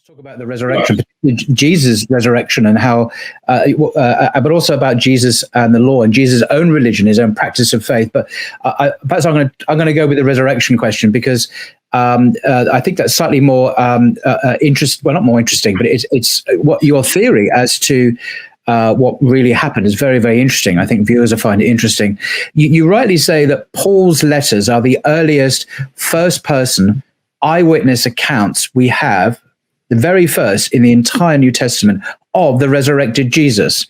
Talk about the resurrection, Jesus' resurrection, and how, but also about Jesus and the law and Jesus' own religion, his own practice of faith. But perhaps I'm going to go with the resurrection question because I think that's slightly more interest. Well, not more interesting, but it's what your theory as to what really happened is very, very interesting. I think viewers will find it interesting. You rightly say that Paul's letters are the earliest first-person eyewitness accounts we have, the very first in the entire New Testament, of the resurrected Jesus,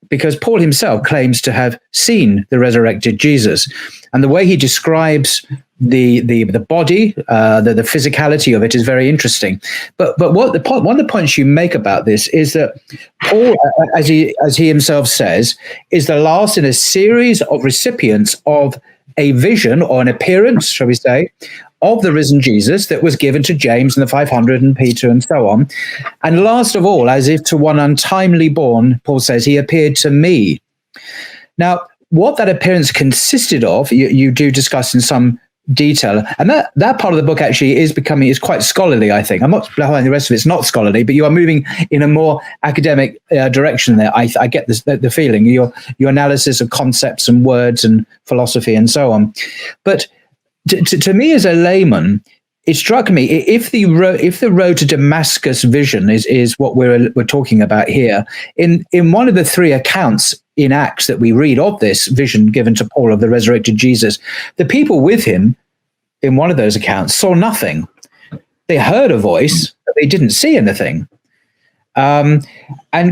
because Paul himself claims to have seen the resurrected Jesus. And the way he describes the body, the physicality of it is very interesting. But one of the points you make about this is that Paul, as he himself says, is the last in a series of recipients of a vision or an appearance, shall we say, of the risen Jesus that was given to James and the 500 and Peter and so on. And last of all, as if to one untimely born, Paul says, he appeared to me. Now, what that appearance consisted of, you do discuss in some detail. And that part of the book actually is quite scholarly, I think. I'm not behind the rest of it's not scholarly, but you are moving in a more academic direction there. I get the feeling, your analysis of concepts and words and philosophy and so on. But to me as a layman, it struck me, if the road to Damascus vision is what we're talking about here, in one of the three accounts in Acts that we read of this vision given to Paul of the resurrected Jesus, the people with him in one of those accounts saw nothing. They heard a voice, but they didn't see anything. And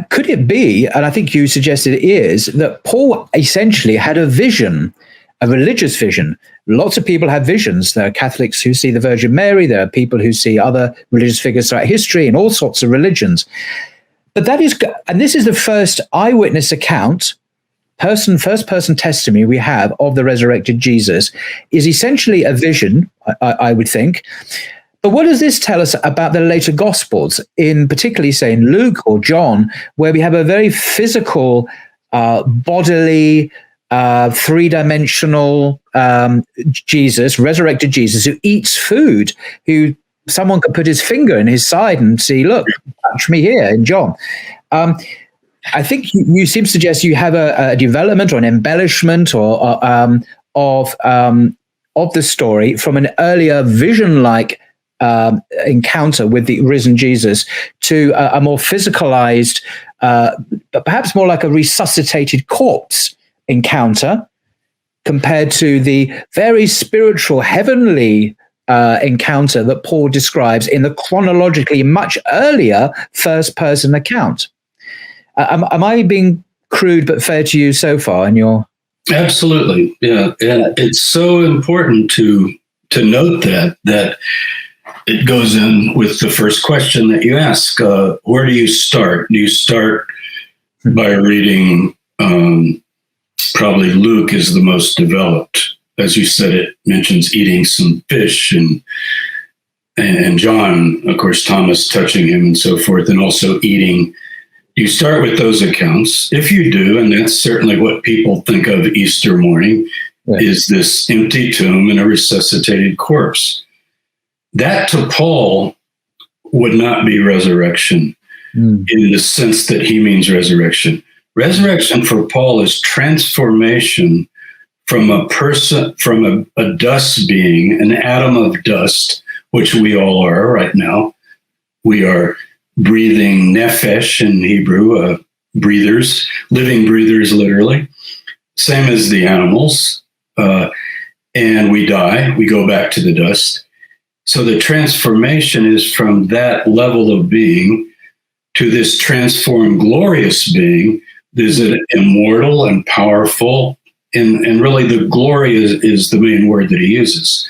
could it be, and I think you suggested it is, that Paul essentially had a vision, a religious vision? Lots of people have visions. There are Catholics who see the Virgin Mary. There are people who see other religious figures throughout history in all sorts of religions. But this is the first eyewitness account, first-person testimony we have of the resurrected Jesus, is essentially a vision, I would think. But what does this tell us about the later Gospels, in particularly, say, in Luke or John, where we have a very physical, bodily, three-dimensional Jesus, resurrected Jesus, who eats food, who someone could put his finger in his side and see, look, touch me here in John. I think you seem to suggest you have a development or an embellishment of the story from an earlier vision-like encounter with the risen Jesus to a more physicalized, but perhaps more like a resuscitated corpse encounter, compared to the very spiritual, heavenly encounter that Paul describes in the chronologically much earlier first-person account. Am I being crude but fair to you so far in your... Absolutely, yeah. And it's so important to note that it goes in with the first question that you ask. Where do you start? Do you start by reading... probably Luke is the most developed. As you said, it mentions eating some fish, and John, of course, Thomas touching him and so forth, and also eating. You start with those accounts. If you do, and that's certainly what people think of Easter morning, is this empty tomb and a resuscitated corpse. That to Paul would not be resurrection in the sense that he means resurrection. Resurrection for Paul is transformation from a person, from a dust being, an atom of dust, which we all are right now. We are breathing nephesh in Hebrew, breathers, living breathers, literally. Same as the animals. And we die, we go back to the dust. So the transformation is from that level of being to this transformed, glorious being. Is it immortal and powerful? And really the glory is the main word that he uses.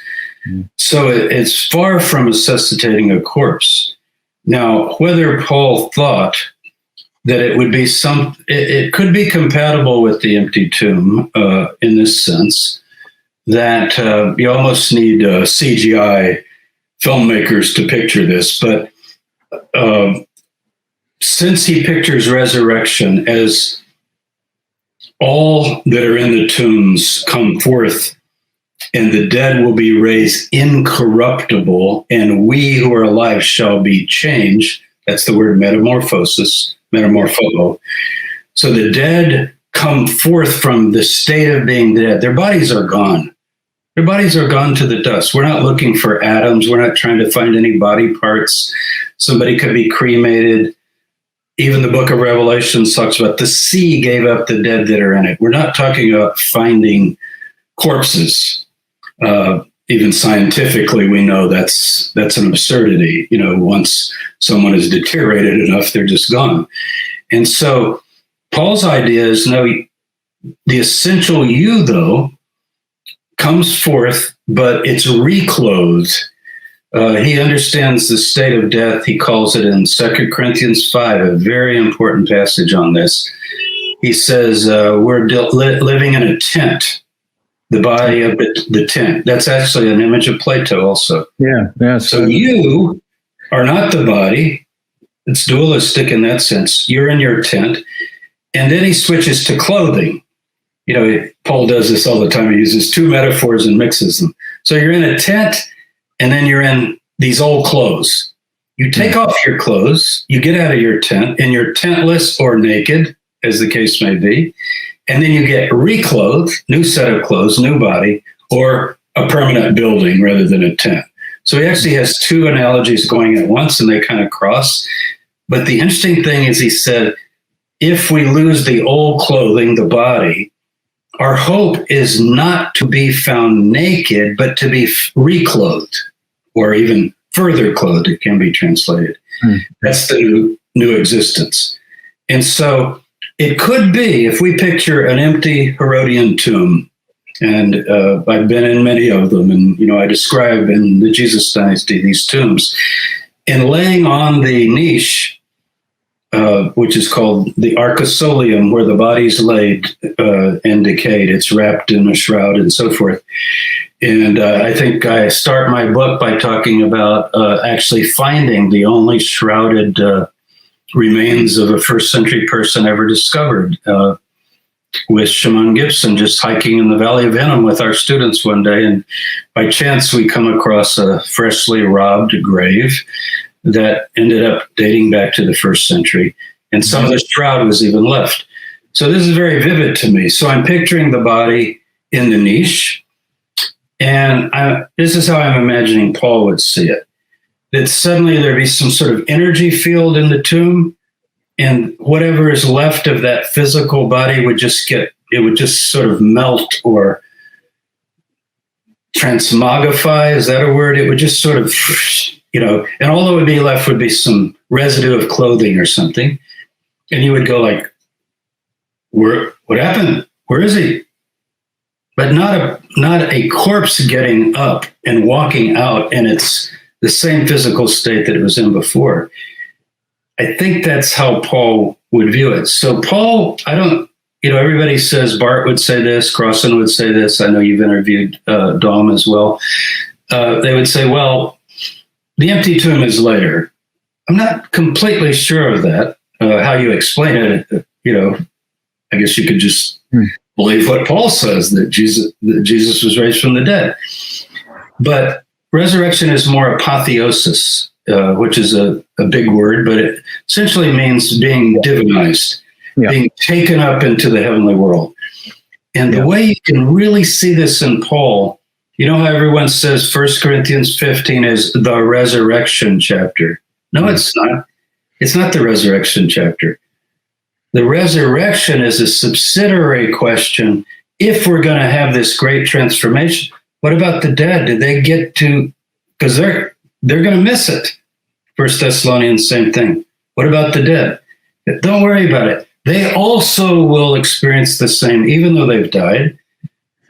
So it's far from resuscitating a corpse. Now, whether Paul thought that it would be it could be compatible with the empty tomb in this sense, that you almost need CGI filmmakers to picture this. But since he pictures resurrection as all that are in the tombs come forth, and the dead will be raised incorruptible, and we who are alive shall be changed, That's the word metamorphosis, metamorpho. So the dead come forth from the state of being dead. Their bodies are gone. Their bodies are gone to the dust. We're not looking for atoms. We're not trying to find any body parts. Somebody could be cremated. Even the book of Revelation talks about the sea gave up the dead that are in it. We're not talking about finding corpses. Even scientifically, we know that's an absurdity. Once someone is deteriorated enough, they're just gone. And so Paul's idea is, no, the essential you, though, comes forth, but it's reclothed. He understands the state of death. He calls it in 2 Corinthians 5, a very important passage on this. He says, we're living in a tent, the body of the tent. That's actually an image of Plato also. Yeah. So you are not the body. It's dualistic in that sense. You're in your tent. And then he switches to clothing. Paul does this all the time. He uses two metaphors and mixes them. So you're in a tent, and then you're in these old clothes. You take off your clothes, you get out of your tent, and you're tentless or naked, as the case may be. And then you get reclothed, new set of clothes, new body, or a permanent building rather than a tent. So he actually has two analogies going at once, and they kind of cross. But the interesting thing is he said, if we lose the old clothing, the body, our hope is not to be found naked, but to be reclothed, or even further clothed, it can be translated. That's the new existence. And so it could be, if we picture an empty Herodian tomb, and I've been in many of them, and I describe in the Jesus Dynasty these tombs, and laying on the niche, which is called the arcosolium, where the body's laid and decayed. It's wrapped in a shroud and so forth. And I think I start my book by talking about actually finding the only shrouded remains of a first century person ever discovered, with Shimon Gibson, just hiking in the Valley of Hinnom with our students one day. And by chance, we come across a freshly robbed grave that ended up dating back to the first century. And some of the shroud was even left. So this is very vivid to me. So I'm picturing the body in the niche. And this is how I'm imagining Paul would see it. That suddenly there'd be some sort of energy field in the tomb, and whatever is left of that physical body would just sort of melt or transmogrify. Is that a word? It would just sort of, and all that would be left would be some residue of clothing or something. And you would go like, what happened? Where is he? But not a corpse getting up and walking out, and it's the same physical state that it was in before. I think that's how Paul would view it. So Paul, everybody says Bart would say this, Crossan would say this. I know you've interviewed Dom as well. They would say, well, the empty tomb is later. I'm not completely sure of that. How you explain it, I guess you could just believe what Paul says, that Jesus was raised from the dead. But resurrection is more apotheosis, which is a big word, but it essentially means being divinized, being taken up into the heavenly world. And the way you can really see this in Paul, how everyone says 1 Corinthians 15 is the resurrection chapter. No, it's not. It's not the resurrection chapter. The resurrection is a subsidiary question. If we're going to have this great transformation, what about the dead? Did they get to, because they're going to miss it. 1 Thessalonians, same thing. What about the dead? Don't worry about it. They also will experience the same, even though they've died.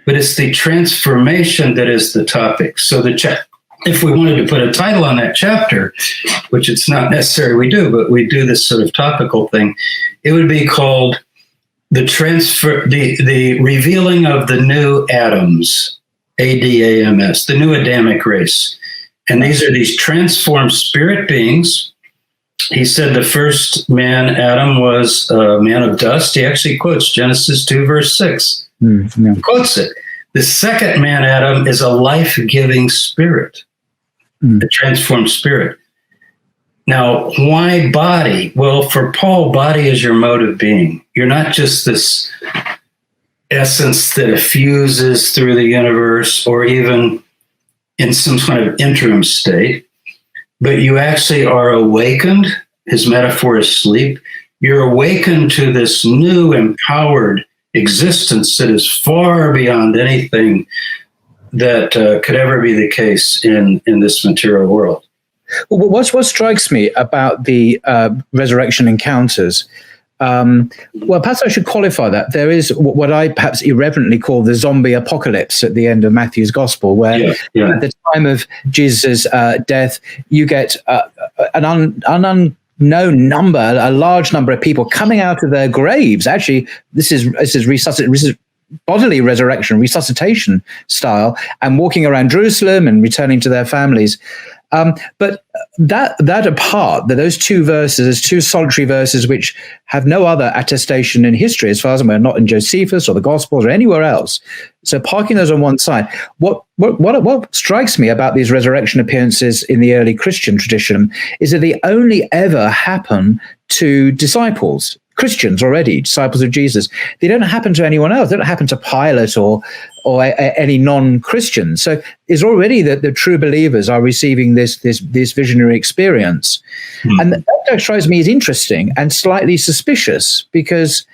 But it's the transformation that is the topic. So if we wanted to put a title on that chapter, which it's not necessary we do, but we do this sort of topical thing, it would be called the revealing of the new Adams, ADAMS, the new Adamic race. And these are these transformed spirit beings. He said the first man, Adam, was a man of dust. He actually quotes Genesis 2, verse 6. He quotes it. The second man, Adam, is a life-giving spirit, a transformed spirit. Now, why body? Well, for Paul, body is your mode of being. You're not just this essence that effuses through the universe or even in some kind of interim state, but you actually are awakened. His metaphor is sleep. You're awakened to this new empowered existence that is far beyond anything that could ever be the case in this material world. Well, what strikes me about the resurrection encounters, well, perhaps I should qualify that. There is what I perhaps irreverently call the zombie apocalypse at the end of Matthew's gospel, where at the time of Jesus' death, you get an unknown number, a large number of people coming out of their graves. Actually, this is bodily resurrection, resuscitation style, and walking around Jerusalem and returning to their families. But that apart, those two verses, those two solitary verses, which have no other attestation in history, as far as I'm aware, not in Josephus or the Gospels or anywhere else. So parking those on one side, what strikes me about these resurrection appearances in the early Christian tradition is that they only ever happen to disciples. Christians already, disciples of Jesus. They don't happen to anyone else. They don't happen to Pilate or any non-Christians. So it's already that the true believers are receiving this visionary experience. Mm-hmm. And that strikes me as interesting and slightly suspicious, because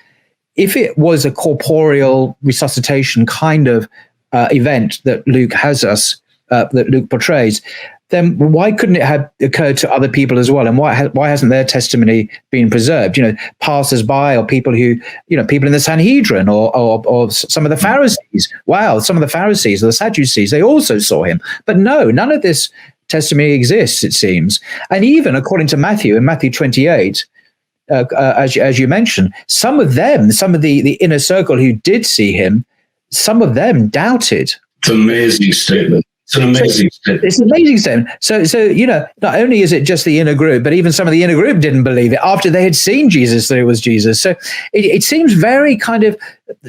if it was a corporeal resuscitation kind of event that Luke that Luke portrays, then why couldn't it have occurred to other people as well? And why hasn't their testimony been preserved? Passers-by or people who, people in the Sanhedrin or some of the Pharisees. Wow, some of the Pharisees or the Sadducees, they also saw him. But no, none of this testimony exists, it seems. And even according to Matthew, in Matthew 28, as you mentioned, some of the inner circle who did see him, some of them doubted. It's an amazing statement. It's an amazing statement. It's an amazing statement. So not only is it just the inner group, but even some of the inner group didn't believe it after they had seen Jesus, that it was Jesus. So it seems very kind of,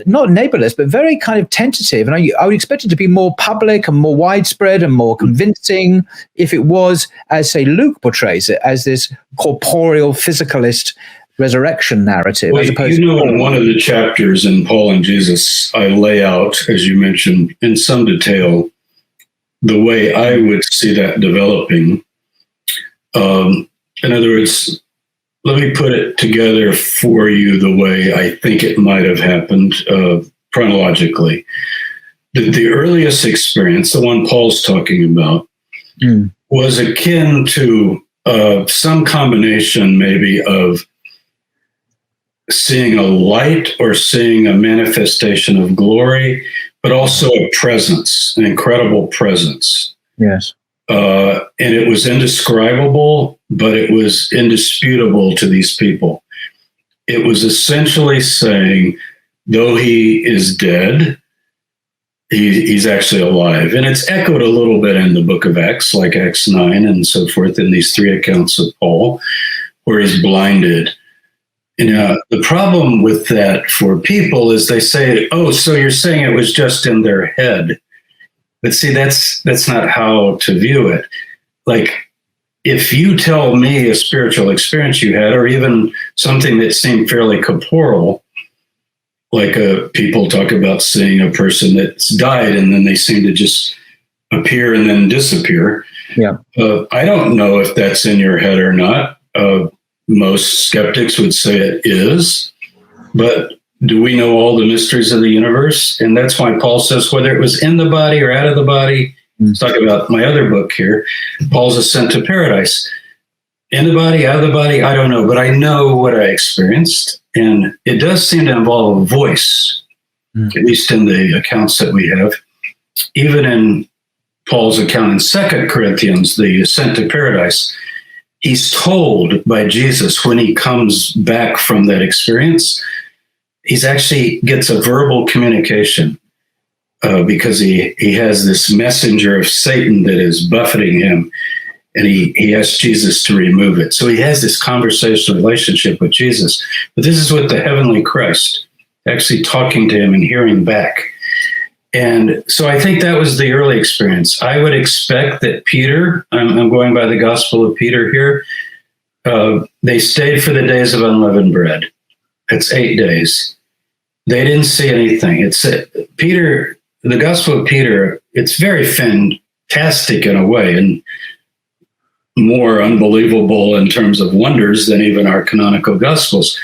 not nebulous, but very kind of tentative. And I would expect it to be more public and more widespread and more convincing if it was, as, say, Luke portrays it, as this corporeal, physicalist resurrection narrative. Well, as opposed in one of the chapters in Paul and Jesus, I lay out, as you mentioned, in some detail, the way I would see that developing. In other words, let me put it together for you the way I think it might have happened chronologically. The earliest experience, the one Paul's talking about, was akin to some combination maybe of seeing a light or seeing a manifestation of glory, but also a presence, an incredible presence. Yes. And it was indescribable, but it was indisputable to these people. It was essentially saying, though he is dead, he's actually alive. And it's echoed a little bit in the book of Acts, like Acts 9 and so forth, in these three accounts of Paul, where he's blinded. The problem with that for people is they say, oh, so you're saying it was just in their head. But see, that's not how to view it. Like, if you tell me a spiritual experience you had, or even something that seemed fairly corporeal, like people talk about seeing a person that's died and then they seem to just appear and then disappear. Yeah. I don't know if that's in your head or not. Most skeptics would say it is, but do we know all the mysteries of the universe? And that's why Paul says, whether it was in the body or out of the body, let's talk about my other book here, Paul's Ascent to Paradise. In the body, out of the body, I don't know, but I know what I experienced. And it does seem to involve a voice, at least in the accounts that we have. Even in Paul's account in 2 Corinthians, the Ascent to Paradise, he's told by Jesus when he comes back from that experience, he's actually gets a verbal communication because he has this messenger of Satan that is buffeting him, and he asks Jesus to remove it. So he has this conversational relationship with Jesus. But this is with the heavenly Christ, actually talking to him and hearing back. And so I think that was the early experience. I would expect that Peter, I'm going by the Gospel of Peter here, They stayed for the days of unleavened bread. It's 8 days. They didn't see anything. It's Peter, the Gospel of Peter, it's very fantastic in a way and more unbelievable in terms of wonders than even our canonical Gospels.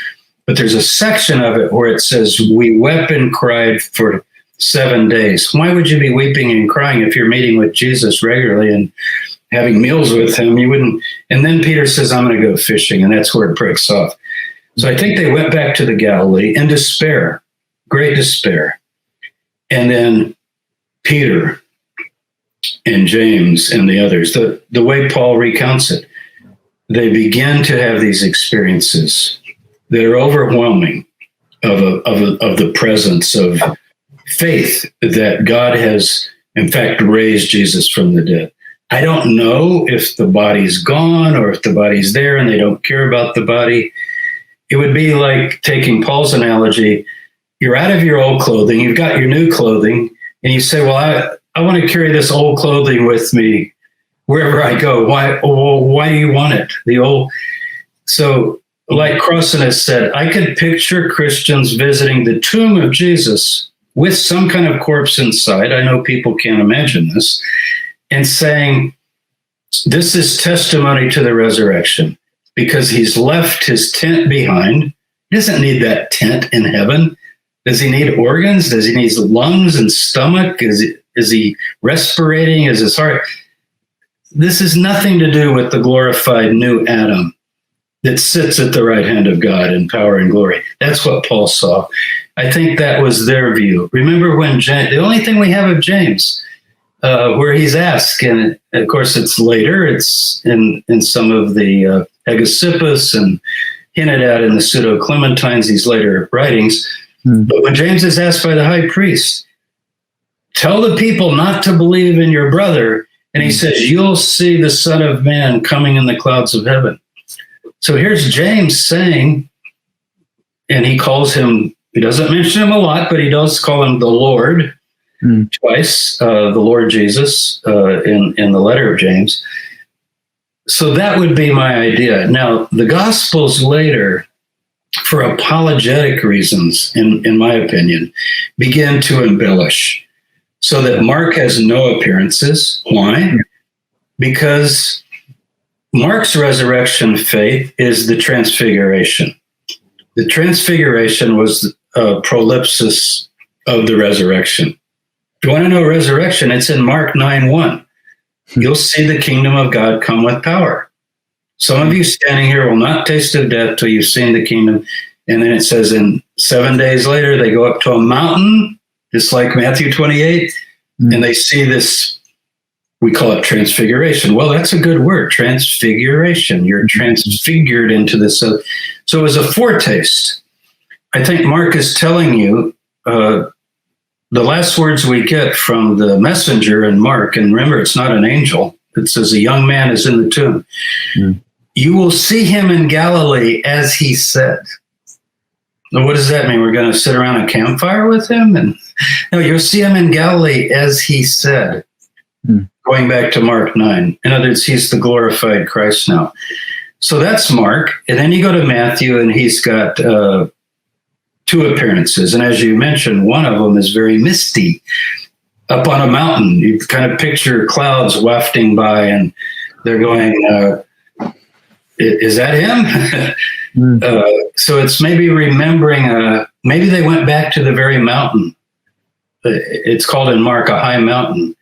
But there's a section of it where it says, we wept and cried for 7 days. Why would you be weeping and crying if you're meeting with Jesus regularly and having meals with him? You wouldn't. And then Peter says, I'm going to go fishing. And that's where it breaks off. So I think they went back to the Galilee in despair, great despair. And then Peter and James and the others, the way Paul recounts it, they begin to have these experiences that are overwhelming of the presence of faith that God has, in fact, raised Jesus from the dead. I don't know if the body's gone or if the body's there and they don't care about the body. It would be like taking Paul's analogy. You're out of your old clothing, you've got your new clothing, and you say, well, I want to carry this old clothing with me wherever I go. Why do you want it? So like Crossan has said, I could picture Christians visiting the tomb of Jesus with some kind of corpse inside. I know people can't imagine this, and saying, this is testimony to the resurrection because he's left his tent behind. He doesn't need that tent in heaven. Does he need organs? Does he need lungs and stomach? Is he respirating? Is his heart? This has nothing to do with the glorified new Adam that sits at the right hand of God in power and glory. That's what Paul saw. I think that was their view. Remember when the only thing we have of James, where he's asked, and of course it's later, it's in some of the Hegesippus and hinted at in the Pseudo-Clementines, these later writings. But when James is asked by the high priest, tell the people not to believe in your brother, and he says, you'll see the Son of Man coming in the clouds of heaven. So here's James saying, and he calls him, he doesn't mention him a lot, but he does call him the Lord twice, the Lord Jesus in the letter of James. So that would be my idea. Now, the Gospels later, for apologetic reasons, in my opinion, begin to embellish so that Mark has no appearances. Why? Because Mark's resurrection faith is the transfiguration. The transfiguration was a prolepsis of the resurrection. If you want to know resurrection, it's in Mark 9:1. You'll see the kingdom of God come with power. Some of you standing here will not taste of death till you've seen the kingdom. And then it says, in 7 days later, they go up to a mountain, just like Matthew 28, and they see this, we call it transfiguration. Well, that's a good word, transfiguration. You're transfigured into this. So it was a foretaste. I think Mark is telling you the last words we get from the messenger in Mark, and remember, it's not an angel. It says a young man is in the tomb. You will see him in Galilee as he said. Now, what does that mean? We're going to sit around a campfire with him? And no, you'll see him in Galilee as he said. Going back to Mark 9. In other words, he's the glorified Christ now. So that's Mark. And then you go to Matthew, and he's got 2 appearances. And as you mentioned, one of them is very misty. Up on a mountain, you kind of picture clouds wafting by, and they're going, is that him? So it's maybe remembering, maybe they went back to the very mountain. It's called in Mark a high mountain.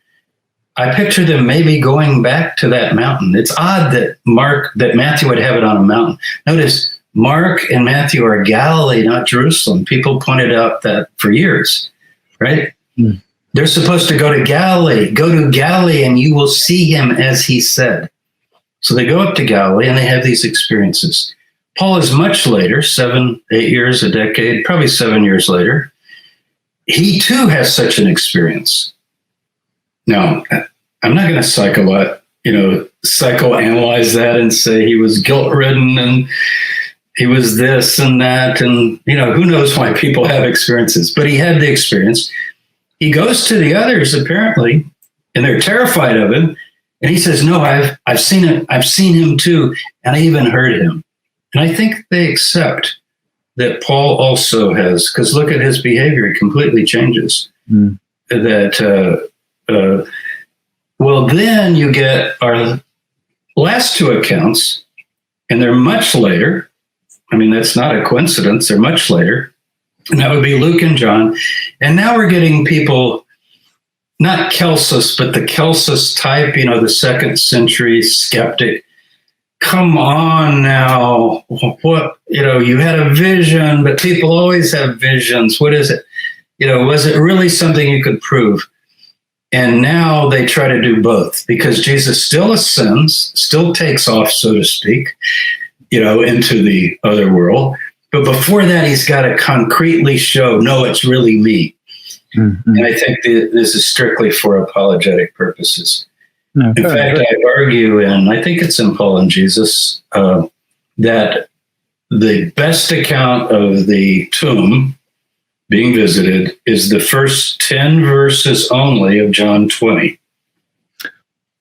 I picture them maybe going back to that mountain. It's odd that Matthew would have it on a mountain. Notice Mark and Matthew are Galilee, not Jerusalem. People pointed out that for years, right? They're supposed to go to Galilee. Go to Galilee and you will see him as he said. So they go up to Galilee and they have these experiences. Paul is much later, 7, 8 years, a decade, probably 7 years later. He too has such an experience. Now, I'm not going to psychoanalyze that and say he was guilt-ridden and he was this and that. And, who knows why people have experiences, but he had the experience. He goes to the others, apparently, and they're terrified of him. And he says, no, I've seen it. I've seen him too. And I even heard him. And I think they accept that Paul also has, because look at his behavior, it completely changes. That, well, then you get our last two accounts, and they're much later. I mean, that's not a coincidence. They're much later. And that would be Luke and John. And now we're getting people, not Celsus, but the Celsus type, you know, the 2nd century skeptic. Come on now. What, you know, you had a vision, but people always have visions. What is it? You know, was it really something you could prove? And now they try to do both, because Jesus still ascends, still takes off, so to speak, you know, into the other world. But before that, he's got to concretely show, no, it's really me. And I think this is strictly for apologetic purposes. In fact, I argue, and I think it's in Paul and Jesus, that the best account of the tomb being visited is the first 10 verses only of John 20.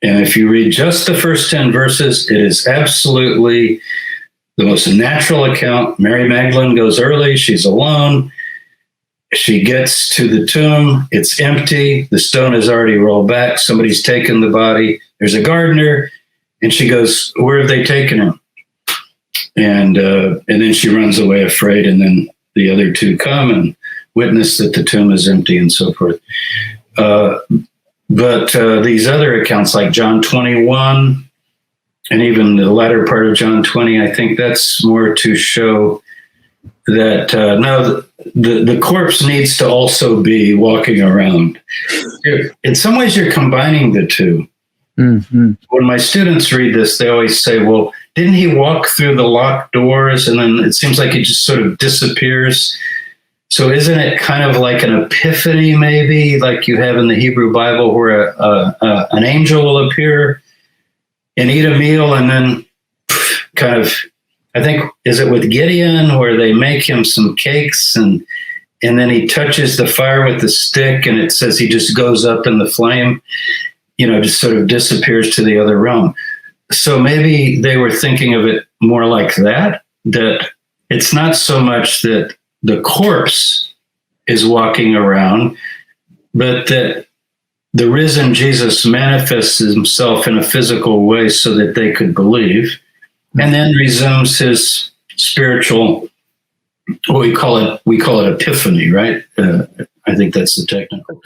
And if you read just the first 10 verses, it is absolutely the most natural account. Mary Magdalene goes early. She's alone. She gets to the tomb. It's empty. The stone is already rolled back. Somebody's taken the body. There's a gardener. And she goes, where have they taken him? And then she runs away afraid. And then the other two come and witness that the tomb is empty and so forth. But these other accounts like John 21 and even the latter part of John 20, I think that's more to show that, no, the corpse needs to also be walking around. In some ways, you're combining the two. When my students read this, they always say, well, didn't he walk through the locked doors? And then it seems like he just sort of disappears. So isn't it kind of like an epiphany, maybe, like you have in the Hebrew Bible, where an angel will appear and eat a meal, and then kind of, I think, is it with Gideon, where they make him some cakes, and then he touches the fire with the stick, and it says he just goes up in the flame, you know, just sort of disappears to the other realm. So maybe they were thinking of it more like that it's not so much that the corpse is walking around, but that the risen Jesus manifests himself in a physical way so that they could believe, and then resumes his spiritual, we call it epiphany, right? I think that's the technical.